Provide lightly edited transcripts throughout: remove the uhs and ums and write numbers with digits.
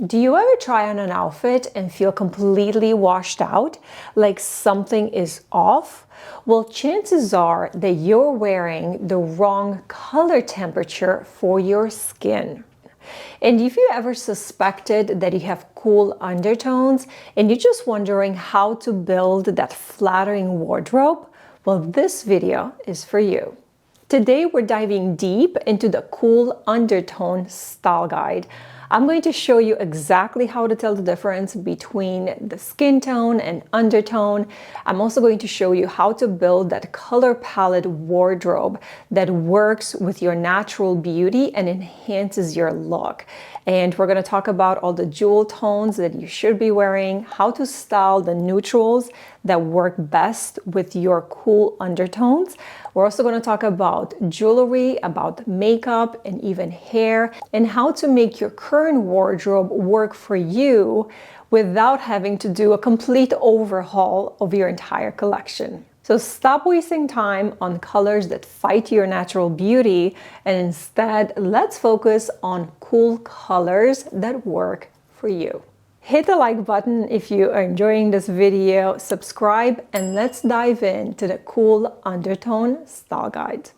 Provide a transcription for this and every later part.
Do you ever try on an outfit and feel completely washed out, like something is off? Well, chances are that you're wearing the wrong color temperature for your skin. And if you ever suspected that you have cool undertones and you're just wondering how to build that flattering wardrobe, well, this video is for you. Today, we're diving deep into the Cool Undertone Style Guide. I'm going to show you exactly how to tell the difference between the skin tone and undertone. I'm also going to show you how to build that color palette wardrobe that works with your natural beauty and enhances your look. And we're going to talk about all the jewel tones that you should be wearing, how to style the neutrals that work best with your cool undertones. We're also going to talk about jewelry, about makeup, and even hair, and how to make your current wardrobe work for you without having to do a complete overhaul of your entire collection. So stop wasting time on colors that fight your natural beauty, and instead, let's focus on cool colors that work for you. Hit the like button if you are enjoying this video, subscribe, and let's dive into the Cool Undertone Style Guide.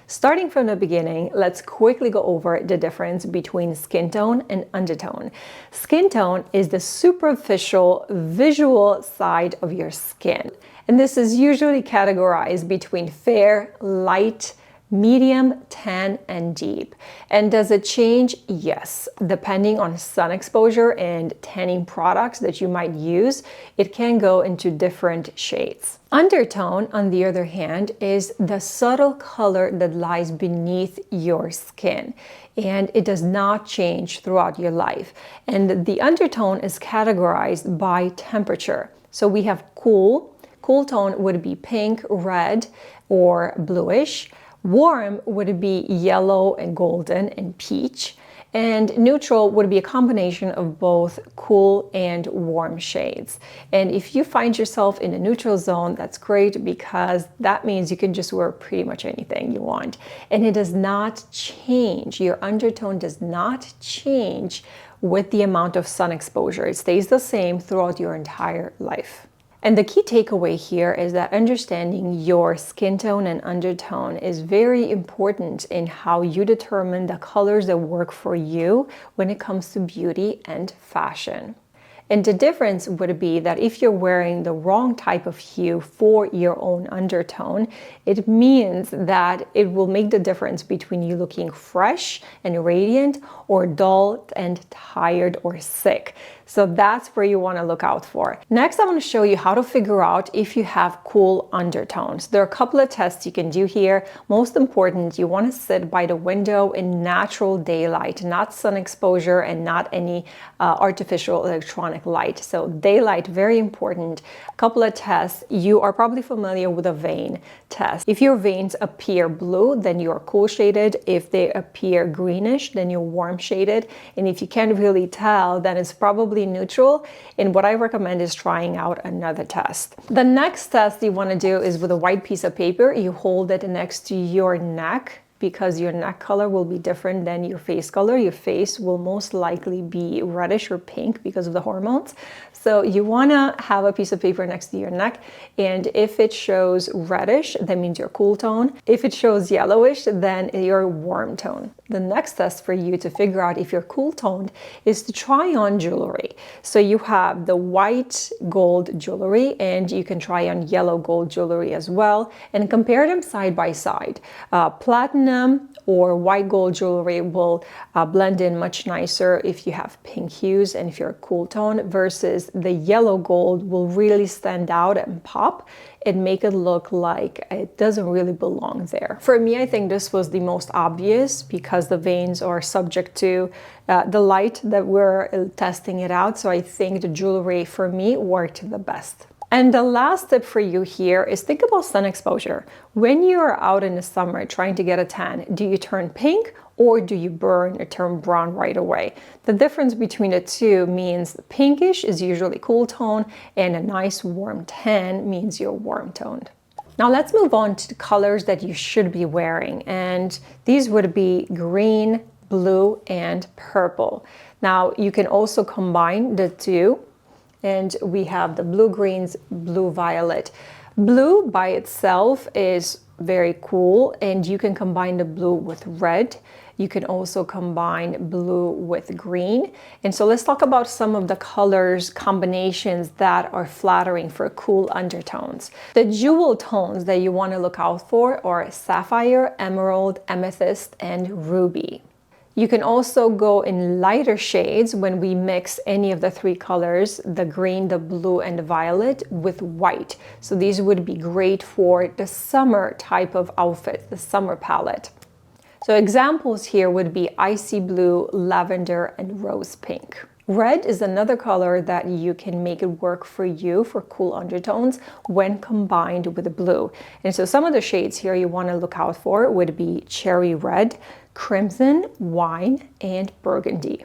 Starting from the beginning, let's quickly go over the difference between skin tone and undertone. Skin tone is the superficial visual side of your skin, and this is usually categorized between fair, light, medium, tan, and deep. And does it change? Yes. Depending on sun exposure and tanning products that you might use, it can go into different shades. Undertone, on the other hand, is the subtle color that lies beneath your skin, and it does not change throughout your life. And the undertone is categorized by temperature. So we have cool. Cool tone would be pink, red, or bluish. Warm would be yellow and golden and peach, and neutral would be a combination of both cool and warm shades. And if you find yourself in a neutral zone, that's great, because that means you can just wear pretty much anything you want. And it does not change. Your undertone does not change with the amount of sun exposure. It stays the same throughout your entire life. And the key takeaway here is that understanding your skin tone and undertone is very important in how you determine the colors that work for you when it comes to beauty and fashion. And the difference would be that if you're wearing the wrong type of hue for your own undertone, it means that it will make the difference between you looking fresh and radiant or dull and tired or sick. So that's where you want to look out for. Next, I want to show you how to figure out if you have cool undertones. There are a couple of tests you can do here. Most important, you want to sit by the window in natural daylight, not sun exposure and not any artificial electronic light. So daylight, very important. A couple of tests. You are probably familiar with a vein test. If your veins appear blue, then you're cool shaded. If they appear greenish, then you're warm shaded. And if you can't really tell, then it's probably neutral. And what I recommend is trying out another test. The next test you want to do is with a white piece of paper. You hold it next to your neck, because your neck color will be different than your face color. Your face will most likely be reddish or pink because of the hormones. So you want to have a piece of paper next to your neck, and if it shows reddish, that means you're cool tone. If it shows yellowish, then you're warm tone. The next test for you to figure out if you're cool toned is to try on jewelry. So you have the white gold jewelry, and you can try on yellow gold jewelry as well, and compare them side by side. Platinum or white gold jewelry will blend in much nicer if you have pink hues and if you're a cool tone, versus the yellow gold will really stand out and pop and make it look like it doesn't really belong there. For me, I think this was the most obvious because the veins are subject to the light that we're testing it out. So I think the jewelry for me worked the best. And the last tip for you here is think about sun exposure. When you're out in the summer trying to get a tan, do you turn pink or do you burn or turn brown right away? The difference between the two means pinkish is usually cool tone, and a nice warm tan means you're warm toned. Now let's move on to the colors that you should be wearing. And these would be green, blue and purple. Now you can also combine the two, and we have the blue greens, blue violet. Blue by itself is very cool, and you can combine the blue with red. You can also combine blue with green. And so let's talk about some of the colors combinations that are flattering for cool undertones. The jewel tones that you want to look out for are sapphire, emerald, amethyst, and ruby. You can also go in lighter shades when we mix any of the three colors, the green, the blue, and the violet, with white. So these would be great for the summer type of outfit, the summer palette. So examples here would be icy blue, lavender, and rose pink. Red is another color that you can make it work for you for cool undertones when combined with blue. And so some of the shades here you want to look out for would be cherry red, crimson, wine, and burgundy.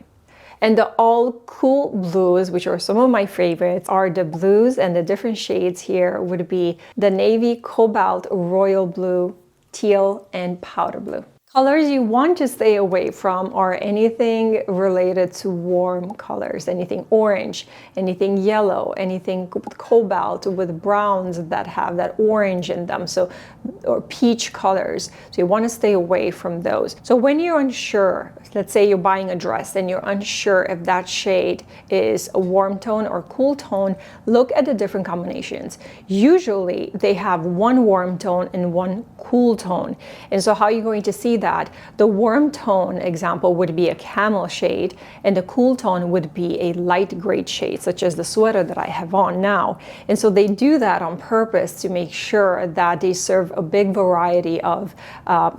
And the all cool blues, which are some of my favorites, are the blues, and the different shades here would be the navy, cobalt, royal blue, teal, and powder blue. Colors you want to stay away from are anything related to warm colors, anything orange, anything yellow, anything with cobalt, with browns that have that orange in them, so or peach colors. So you want to stay away from those. So when you're unsure, let's say you're buying a dress and you're unsure if that shade is a warm tone or cool tone, look at the different combinations. Usually they have one warm tone and one cool tone. And so how are you going to see that? The warm tone example would be a camel shade, and the cool tone would be a light gray shade, such as the sweater that I have on now. And so they do that on purpose to make sure that they serve a big variety of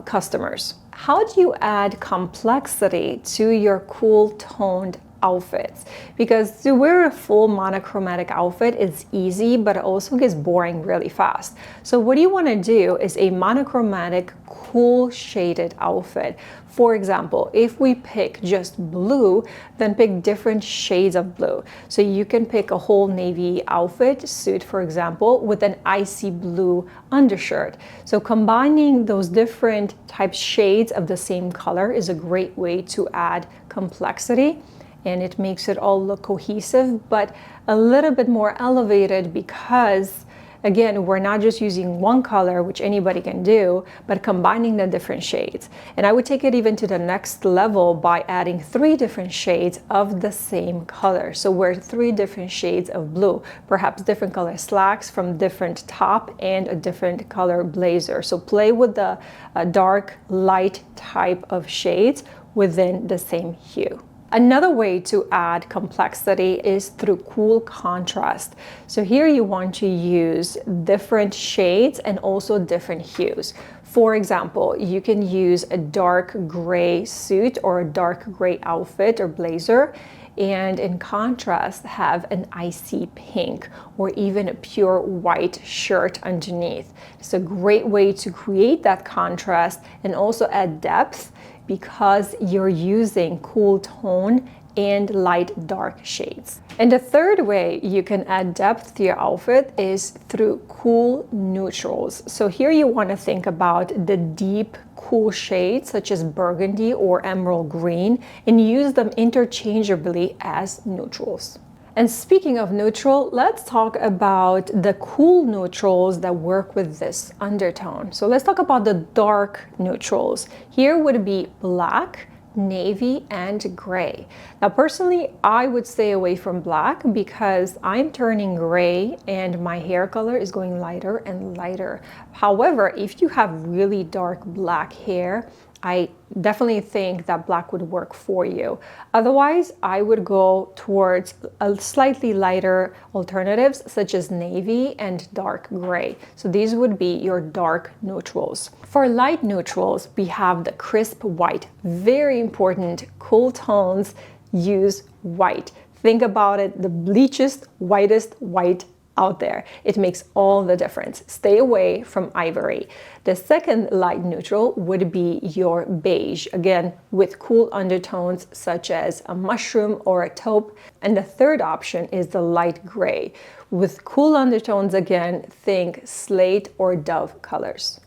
customers. How do you add complexity to your cool toned outfits? Because to wear a full monochromatic outfit is easy, but it also gets boring really fast. So what you want to do is a monochromatic, cool shaded outfit. For example, if we pick just blue, then pick different shades of blue. So you can pick a whole navy outfit, suit for example, with an icy blue undershirt. So combining those different types shades of the same color is a great way to add complexity, and it makes it all look cohesive, but a little bit more elevated because, again, we're not just using one color, which anybody can do, but combining the different shades. And I would take it even to the next level by adding 3 different shades of the same color. So wear 3 different shades of blue, perhaps different color slacks from different top and a different color blazer. So play with the dark, light type of shades within the same hue. Another way to add complexity is through cool contrast. So here you want to use different shades and also different hues. For example, you can use a dark gray suit or a dark gray outfit or blazer, and in contrast have an icy pink or even a pure white shirt underneath. It's a great way to create that contrast and also add depth, because you're using cool tone and light dark shades. And the third way you can add depth to your outfit is through cool neutrals. So here you want to think about the deep cool shades such as burgundy or emerald green and use them interchangeably as neutrals. And speaking of neutral, let's talk about the cool neutrals that work with this undertone. So let's talk about the dark neutrals. Here would be black, navy, and gray. Now personally, I would stay away from black because I'm turning gray and my hair color is going lighter and lighter. However, if you have really dark black hair, I definitely think that black would work for you. Otherwise, I would go towards a slightly lighter alternatives such as navy and dark gray. So these would be your dark neutrals. For light neutrals, we have the crisp white. Very important, cool tones use white. Think about it, the bleachest, whitest white out there. It makes all the difference. Stay away from ivory. The second light neutral would be your beige, again with cool undertones such as a mushroom or a taupe. And the third option is the light gray. With cool undertones, again, think slate or dove colors.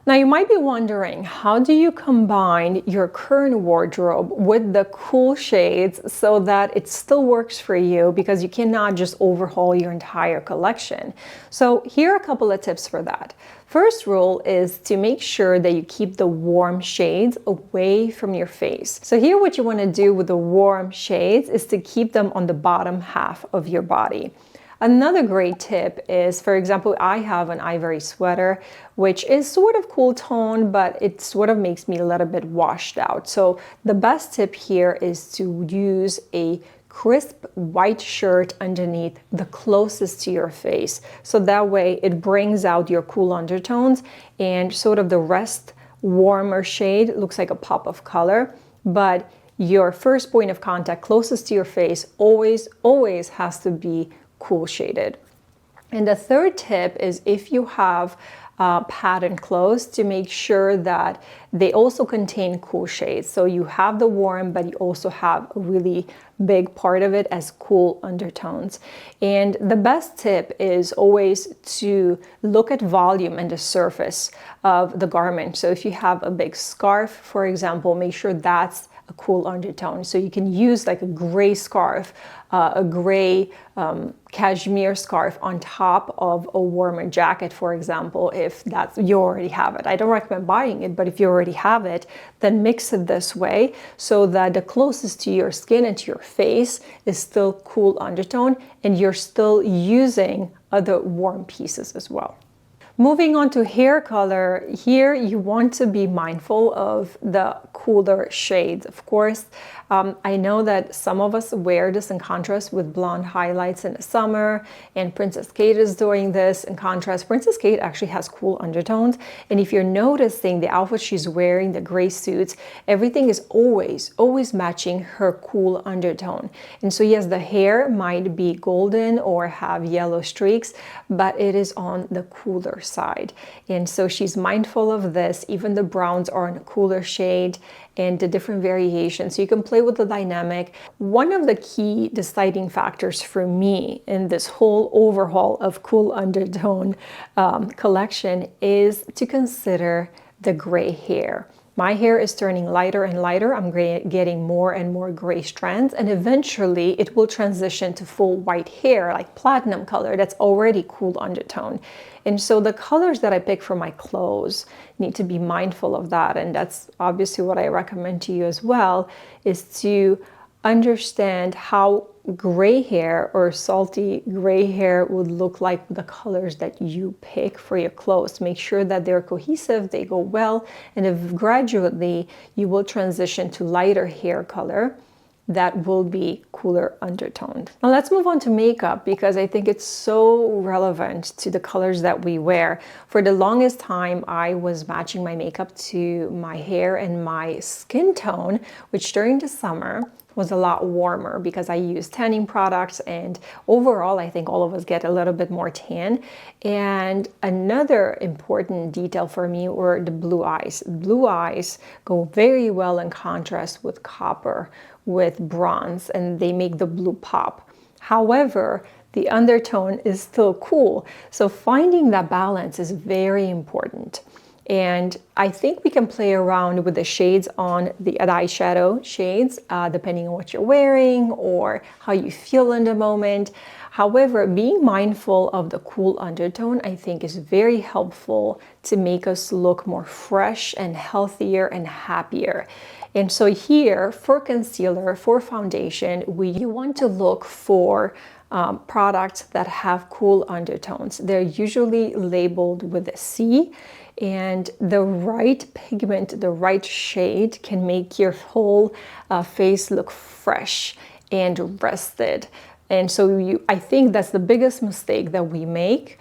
Now you might be wondering, how do you combine your current wardrobe with the cool shades so that it still works for you, because you cannot just overhaul your entire collection? So here are a couple of tips for that. First rule is to make sure that you keep the warm shades away from your face. So here what you want to do with the warm shades is to keep them on the bottom half of your body. Another great tip is, for example, I have an ivory sweater, which is sort of cool tone, but it sort of makes me a little bit washed out. So the best tip here is to use a crisp white shirt underneath the closest to your face. So that way it brings out your cool undertones, and sort of the rest warmer shade looks like a pop of color. But your first point of contact closest to your face always has to be cool shaded. And the third tip is, if you have pattern clothes, to make sure that they also contain cool shades. So you have the warm, but you also have a really big part of it as cool undertones. And the best tip is always to look at volume and the surface of the garment. So if you have a big scarf, for example, make sure that's a cool undertone. So you can use like a gray scarf, a gray cashmere scarf on top of a warmer jacket, for example, if that's, you already have it. I don't recommend buying it, but if you already have it, then mix it this way so that the closest to your skin and to your face is still cool undertone, and you're still using other warm pieces as well. Moving on to hair color, here you want to be mindful of the cooler shades. Of course, I know that some of us wear this in contrast with blonde highlights in the summer, and Princess Kate is doing this in contrast. Princess Kate actually has cool undertones, and if you're noticing the outfit she's wearing, the gray suits, everything is always matching her cool undertone. And so yes, the hair might be golden or have yellow streaks, but it is on the cooler side. And so she's mindful of this. Even the browns are in a cooler shade, and the different variations. So you can play with the dynamic. One of the key deciding factors for me in this whole overhaul of cool undertone collection is to consider the gray hair. My hair is turning lighter and lighter. I'm getting more and more gray strands, and eventually it will transition to full white hair, like platinum color, that's already cool undertone. And so the colors that I pick for my clothes need to be mindful of that. And that's obviously what I recommend to you as well, is to understand how gray hair or salty gray hair would look like with the colors that you pick for your clothes. Make sure that they're cohesive, they go well, and if gradually you will transition to lighter hair color that will be cooler undertoned. Now let's move on to makeup, because I think it's so relevant to the colors that we wear. For the longest time, I was matching my makeup to my hair and my skin tone, which during the summer was a lot warmer because I use tanning products, and overall I think all of us get a little bit more tan. And another important detail for me were the blue eyes. Blue eyes go very well in contrast with copper, with bronze, and they make the blue pop. However, the undertone is still cool. So finding that balance is very important. And I think we can play around with the shades on the eyeshadow shades, depending on what you're wearing or how you feel in the moment. However, being mindful of the cool undertone, I think, is very helpful to make us look more fresh and healthier and happier. And so here, for concealer, for foundation, you want to look for products that have cool undertones. They're usually labeled with a C, and the right pigment, the right shade can make your whole face look fresh and rested. And so I think that's the biggest mistake that we make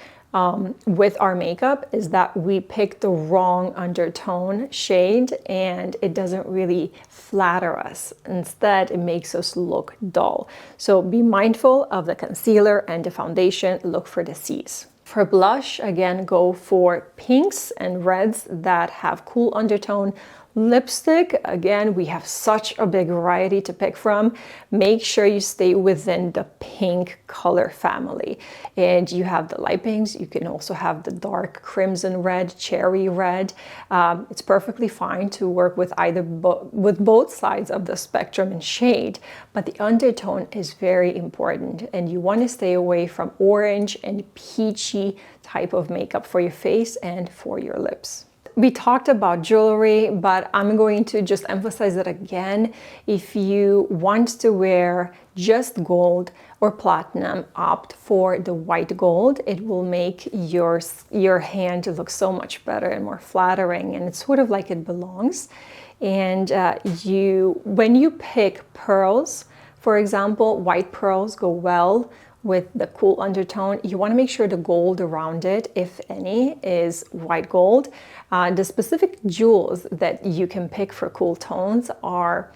with our makeup, is that we pick the wrong undertone shade and it doesn't really flatter us. Instead, it makes us look dull. So be mindful of the concealer and the foundation. Look for the C's. For blush, again, go for pinks and reds that have cool undertone, Lipstick, again, we have such a big variety to pick from. Make sure you stay within the pink color family. And you have the light pinks, you can also have the dark crimson red, cherry red. It's perfectly fine to work with either with both sides of the spectrum and shade, but the undertone is very important, and you want to stay away from orange and peachy type of makeup for your face and for your lips. We talked about jewelry, but I'm going to just emphasize it again. If you want to wear just gold or platinum, opt for the white gold. It will make your hand look so much better and more flattering, and it's sort of like it belongs. And when you pick pearls, for example, white pearls go well with the cool undertone. You want to make sure the gold around it, if any, is white gold. The specific jewels that you can pick for cool tones are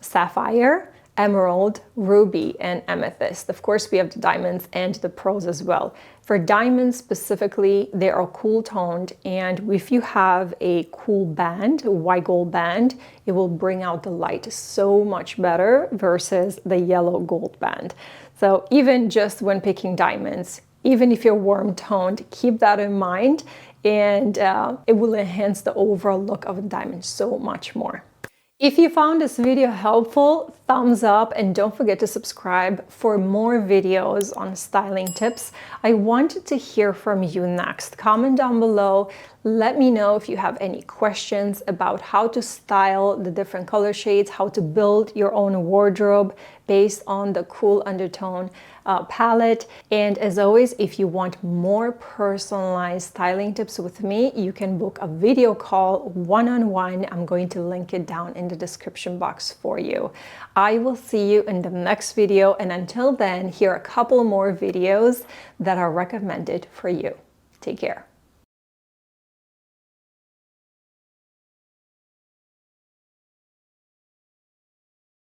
sapphire, emerald, ruby, and amethyst. Of course, we have the diamonds and the pearls as well. For diamonds specifically, they are cool toned, and if you have a cool band, a white gold band, it will bring out the light so much better versus the yellow gold band. So even just when picking diamonds, even if you're warm toned, keep that in mind, and it will enhance the overall look of a diamond so much more. If you found this video helpful, thumbs up, and don't forget to subscribe for more videos on styling tips. I wanted to hear from you next. Comment down below. Let me know if you have any questions about how to style the different color shades, how to build your own wardrobe based on the cool undertone palette. And as always, if you want more personalized styling tips with me, you can book a video call one-on-one. I'm going to link it down in the description box for you. I will see you in the next video, and until then, here are a couple more videos that are recommended for you. Take care.